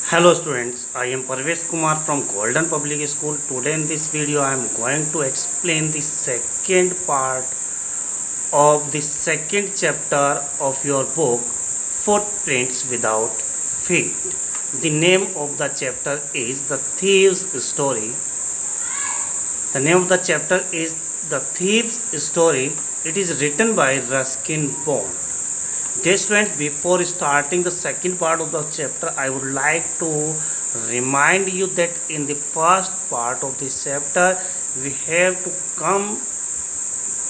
Hello students, I am Parvesh Kumar from Golden Public School. Today in this video I am going to explain the second part of the second chapter of your book Footprints Without Feet. The name of the chapter is The Thief's Story. The name of the chapter is The Thief's Story. It is written by Ruskin Bond. Dear students, before starting the second part of the chapter, I would like to remind you that in the first part of this chapter, we have to come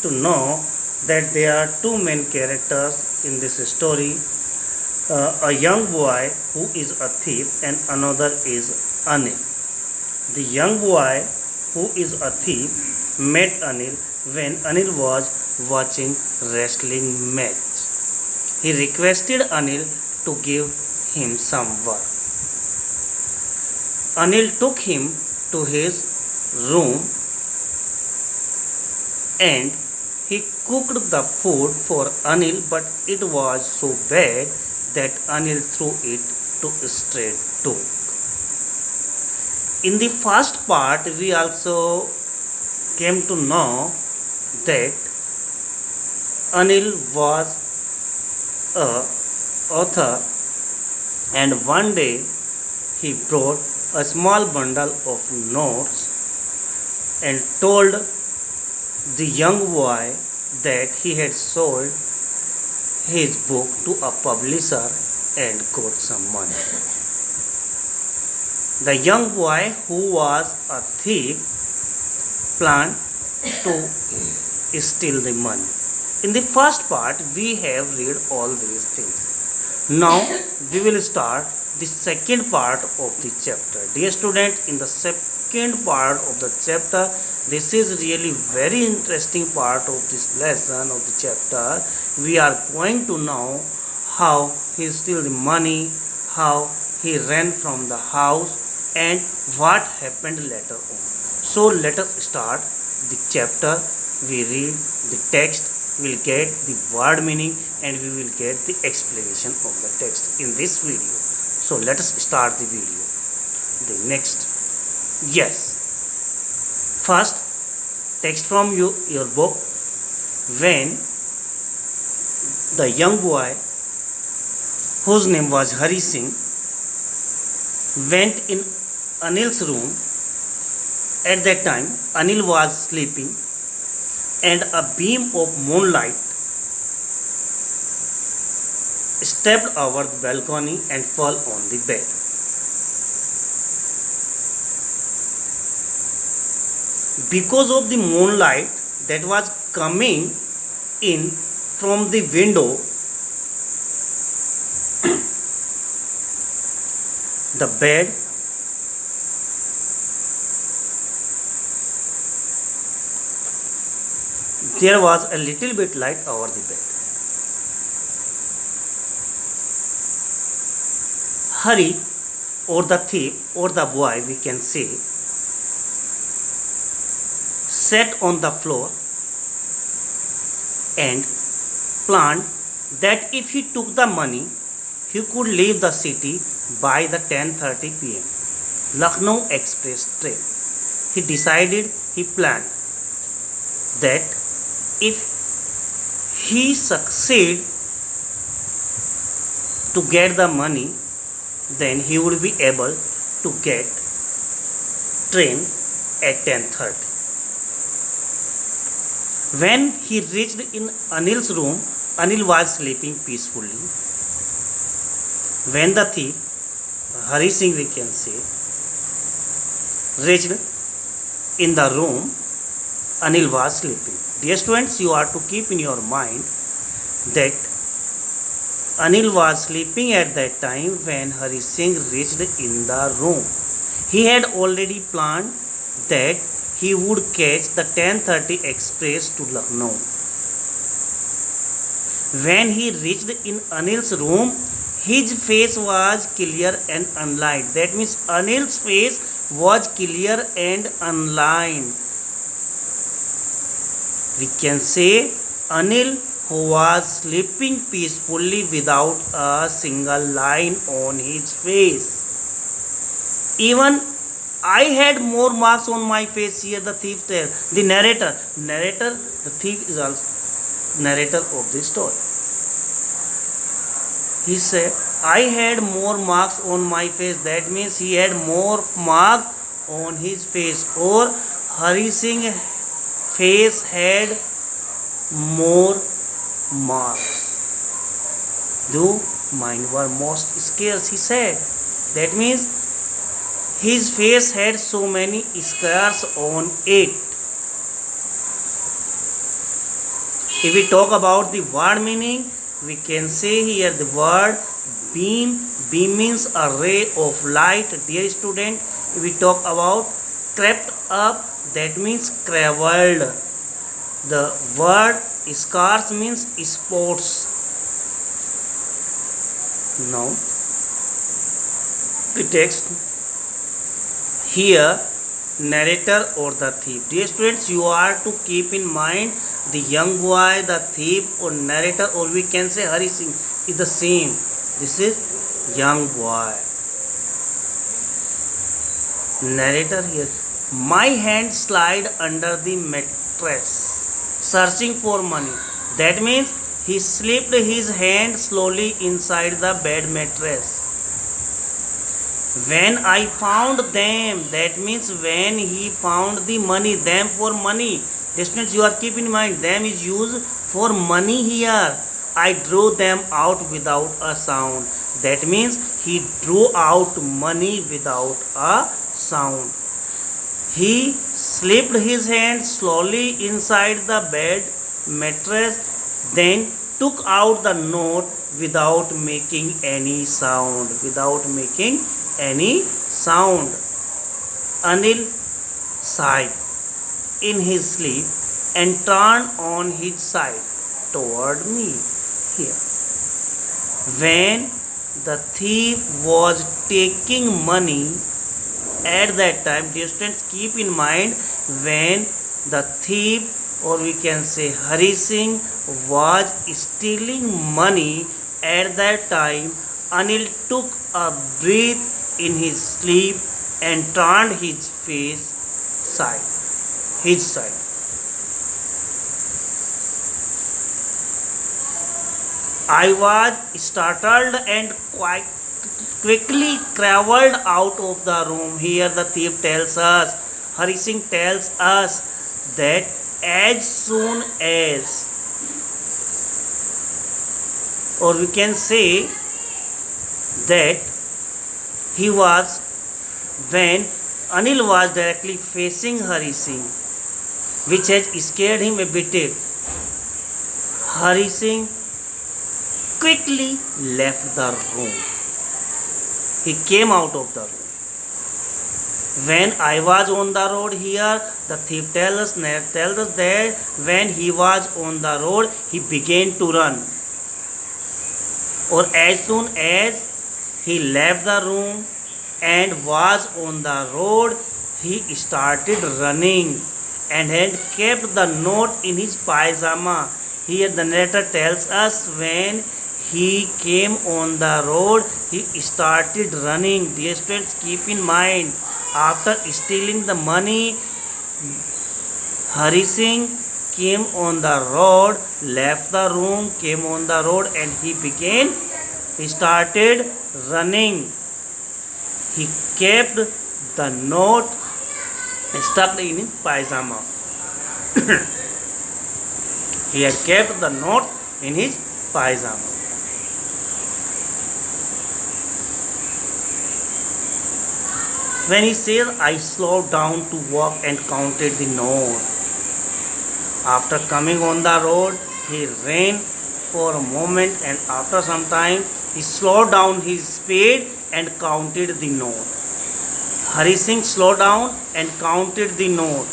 to know that there are two main characters in this story, a young boy who is a thief and another is Anil. The young boy who is a thief met Anil when Anil was watching wrestling match. He requested Anil to give him some work. Anil took him to his room and he cooked the food for Anil, but it was so bad that Anil threw it to straight dog. In the first part, we also came to know that Anil was a author, and one day he brought a small bundle of notes and told the young boy that he had sold his book to a publisher and got some money. The young boy, who was a thief, planned to steal the money. In the first part, we have read all these things. Now, we will start the second part of the chapter. Dear students, in the second part of the chapter, this is really very interesting part of this lesson of the chapter. We are going to know how he stole the money, how he ran from the house, and what happened later on. So, let us start the chapter. We read the text, we will get the word meaning, and we will get the explanation of the text in this video. So let us start the video. The next, yes, first text from your book. When the young boy, whose name was Hari Singh, went in Anil's room, at that time Anil was sleeping and a beam of moonlight stepped over the balcony and fell on the bed. Because of the moonlight that was coming in from the window, the bed there was a little bit light over the bed. Hari, or the thief, or the boy, we can say, sat on the floor and planned that if he took the money, he could leave the city by the 10:30 p.m. Lucknow Express train. He planned that if he succeed to get the money, then he would be able to get train at 10:30. When he reached in Anil's room, Anil was sleeping peacefully. When the thief, Hari Singh we can say, reached in the room, Anil was sleeping. Dear students, you are to keep in your mind that Anil was sleeping at that time when Hari Singh reached in the room. He had already planned that he would catch the 10:30 express to Lucknow. When he reached in Anil's room, his face was clear and unlined. That means Anil's face was clear and unlined. We can say Anil, who was sleeping peacefully without a single line on his face. Even I had more marks on my face here, the thief tells. The narrator, the thief is also narrator of the story. He said, I had more marks on my face. That means he had more marks on his face. Or Hari Singh face had more marks. Though mine were most scarce, he said. That means his face had so many scars on it. If we talk about the word meaning, we can say here the word beam. Beam means a ray of light. Dear student, if we talk about crept up, that means traveled. The word scars means spots. Now, the text here, narrator or the thief. Dear students, you are to keep in mind the young boy, the thief or narrator, or we can say Hari Singh is the same. This is young boy. Narrator here. My hand slide under the mattress, searching for money. That means he slipped his hand slowly inside the bed mattress. When I found them, that means when he found the money, them for money. Students, you are keep in mind, them is used for money here. I drew them out without a sound. That means he drew out money without a sound. He slipped his hand slowly inside the bed mattress, then took out the note without making any sound. Without making any sound. Anil sighed in his sleep and turned on his side toward me. Here, when the thief was taking money at that time, dear students, keep in mind, when the thief or we can say Hari Singh was stealing money at that time, Anil took a breath in his sleep and turned his face his side. I was startled and quite quickly crawled out of the room. Here the thief tells us, Hari Singh tells us that as soon as, or we can say that he was, when Anil was directly facing Hari Singh, which had scared him a bit, Hari Singh quickly left the room. He came out of the room. When I was on the road here, the thief tells us that when he was on the road, he began to run. Or as soon as he left the room and was on the road, he started running and had kept the note in his pajama. Here the narrator tells us when he came on the road, he started running. Dear students, keep in mind, after stealing the money, Hari Singh came on the road, left the room, came on the road, and he started running. He kept the note stuck in his pajama. He had kept the note in his pajama. When he said, I slowed down to walk and counted the note. After coming on the road, he ran for a moment, and after some time, he slowed down his speed and counted the note. Hari Singh slowed down and counted the note.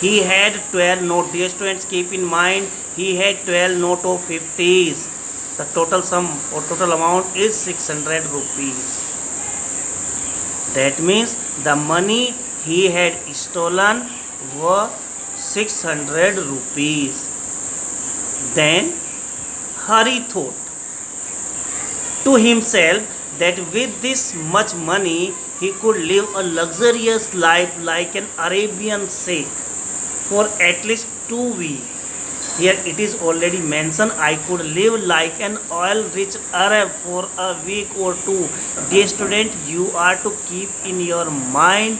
He had 12 notes. Dear students, keep in mind, he had 12 notes of 50s. The total sum or total amount is 600 rupees. That means the money he had stolen were 600 rupees. Then Hari thought to himself that with this much money he could live a luxurious life like an Arabian sheikh for at least 2 weeks. Here it is already mentioned, I could live like an oil rich Arab for a week or two. Dear student, you are to keep in your mind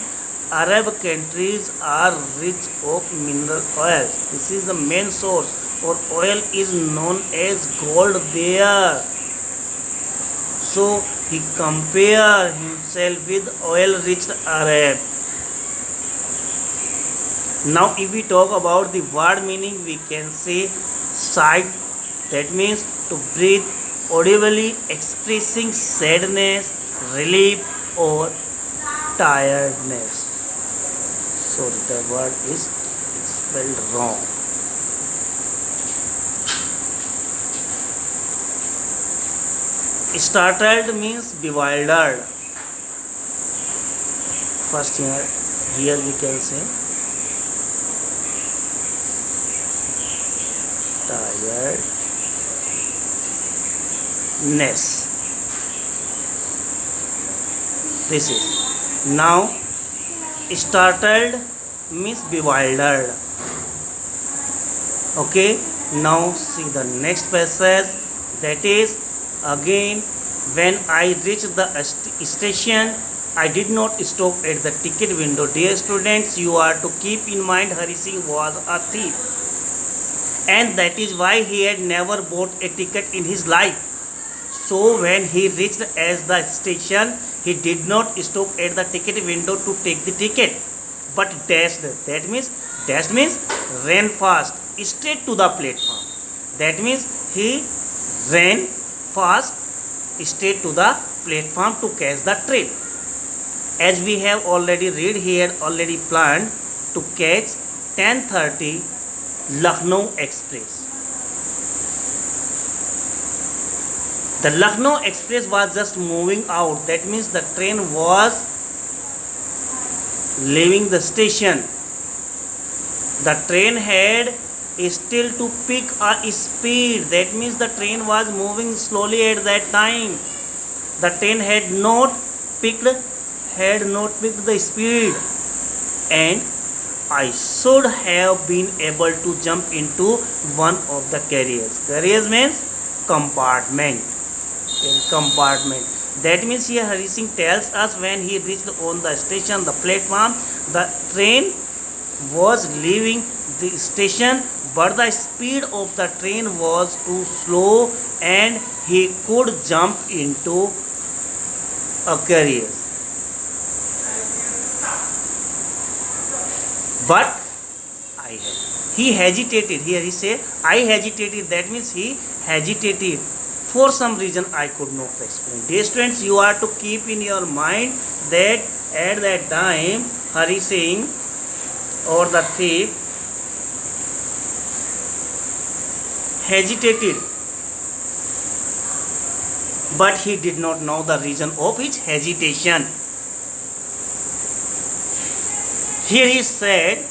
Arab countries are rich of mineral oils. This is the main source, or oil is known as gold there. So he compared himself with oil rich Arab. Now if we talk about the word meaning, we can say sigh, that means to breathe audibly expressing sadness, relief or tiredness. Sorry, the word is spelled wrong. Startled means bewildered. First here we can say tiredness. This is now startled means bewildered. Okay, now see the next passage, that is again when I reached the station I did not stop at the ticket window. Dear students, you are to keep in mind Hari Singh was a thief, and that is why he had never bought a ticket in his life. So when he reached as the station, he did not stop at the ticket window to take the ticket, but dashed. Dashed means ran fast straight to the platform. That means he ran fast straight to the platform to catch the train. As we have already read, he had already planned to catch 10:30 Lucknow Express. The Lucknow Express was just moving out. That means the train was leaving the station. The train had still to pick a speed. That means the train was moving slowly at that time. The train had not picked the speed, and I should have been able to jump into one of the carriers. Carriers means compartment. Compartment. That means here Hari Singh tells us when he reached on the station, the platform, the train was leaving the station, but the speed of the train was too slow and he could jump into a carrier. But he hesitated. Here he said, I hesitated. That means he hesitated for some reason I could not explain. Dear students, you are to keep in your mind that at that time Hari Singh or the thief hesitated, but he did not know the reason of his hesitation. Here he said,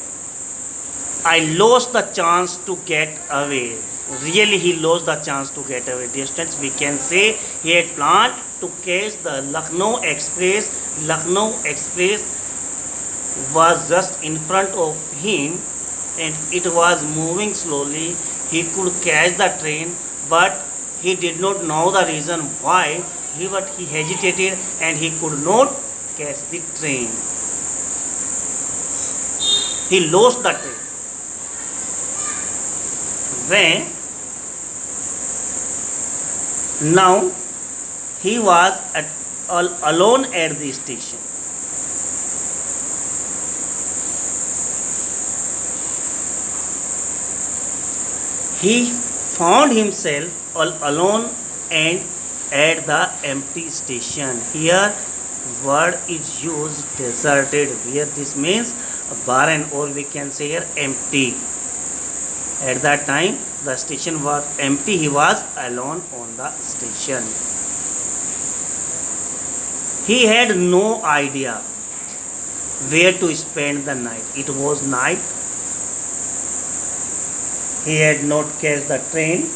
I lost the chance to get away. Really, he lost the chance to get away. Dear students, we can say he had planned to catch the Lucknow Express. Lucknow Express was just in front of him and it was moving slowly. He could catch the train, but he did not know the reason why. He hesitated and he could not catch the train. He lost the train. When now he was alone at the station. He found himself all alone and at the empty station. Here word is used deserted, where this means barren, or we can say here empty. At that time the station was empty. He was alone on the station. He had no idea where to spend the night. It was night. He had not catch the train.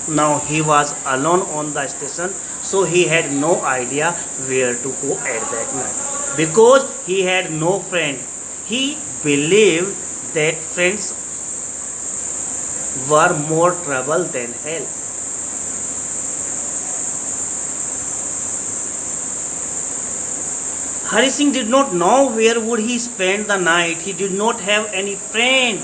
Now he was alone on the station, So he had no idea where to go at that night because he had no friend. He believed that friends were more trouble than hell. Hari Singh did not know where would he spend the night. He did not have any friend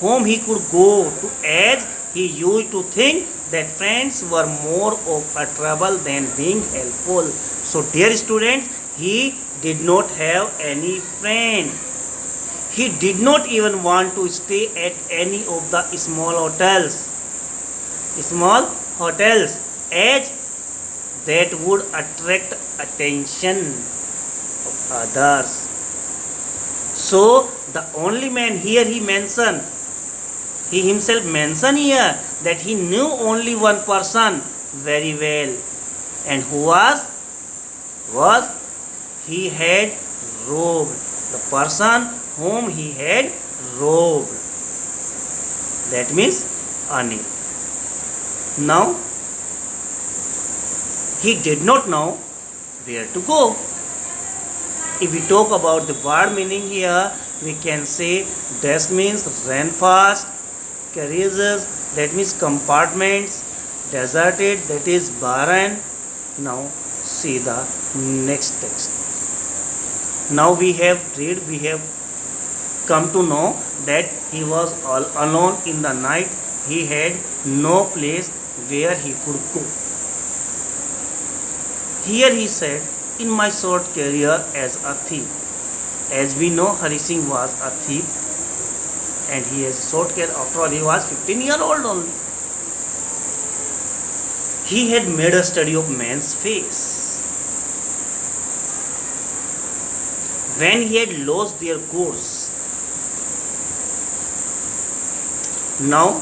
whom he could go to, as he used to think that friends were more of a trouble than being helpful. So dear students, he did not have any friend. He did not even want to stay at any of the small hotels, as that would attract attention of others. So the only man here he himself mentioned here that he knew only one person very well, and who was he had robbed, the person whom he had robbed, that means Anil. Now he did not know where to go. If we talk about the word meaning here, we can say dash means ran fast, carriages, that means compartments, deserted, that is barren. Now see the next text. Now we have come to know that he was all alone in the night. He had no place where he could go. Here he said, in my short career as a thief. As we know, Hari Singh was a thief and he has short career. After all, he was 15-year-old only. He had made a study of man's face. When he had lost their course. Now,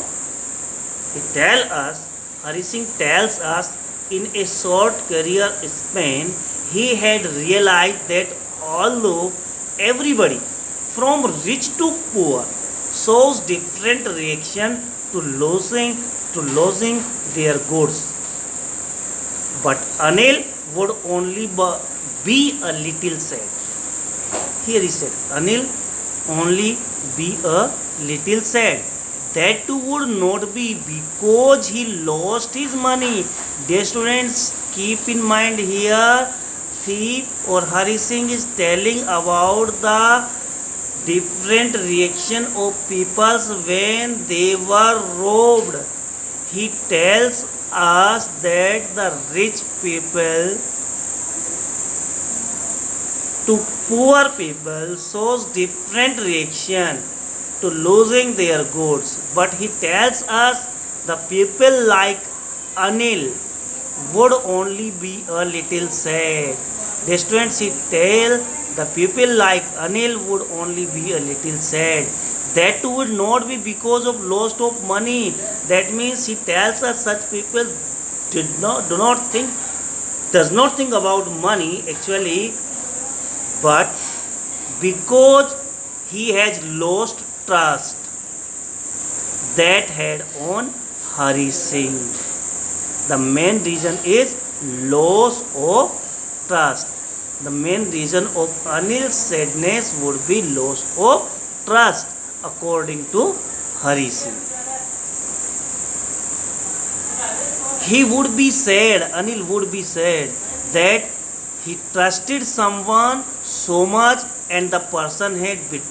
Hari Singh tells us, in a short career span, he had realized that although everybody from rich to poor shows different reaction to losing their goods, but Anil would only be a little sad. Here he said, Anil only be a little sad. That too would not be because he lost his money. Dear students, keep in mind here, thief or Hari Singh is telling about the different reaction of people when they were robbed. He tells us that the rich people to poor people shows different reaction to losing their goods, but he tells us the people like Anil would only be a little sad. The students, he tell the people like Anil would only be a little sad. That would not be because of loss of money. That means he tells us such people does not think about money actually, but because he has lost trust that had on Hari Singh. The main reason is loss of trust. The main reason of Anil's sadness would be loss of trust according to Hari Singh. He would be sad, Anil would be sad that he trusted someone so much and the person had betrayed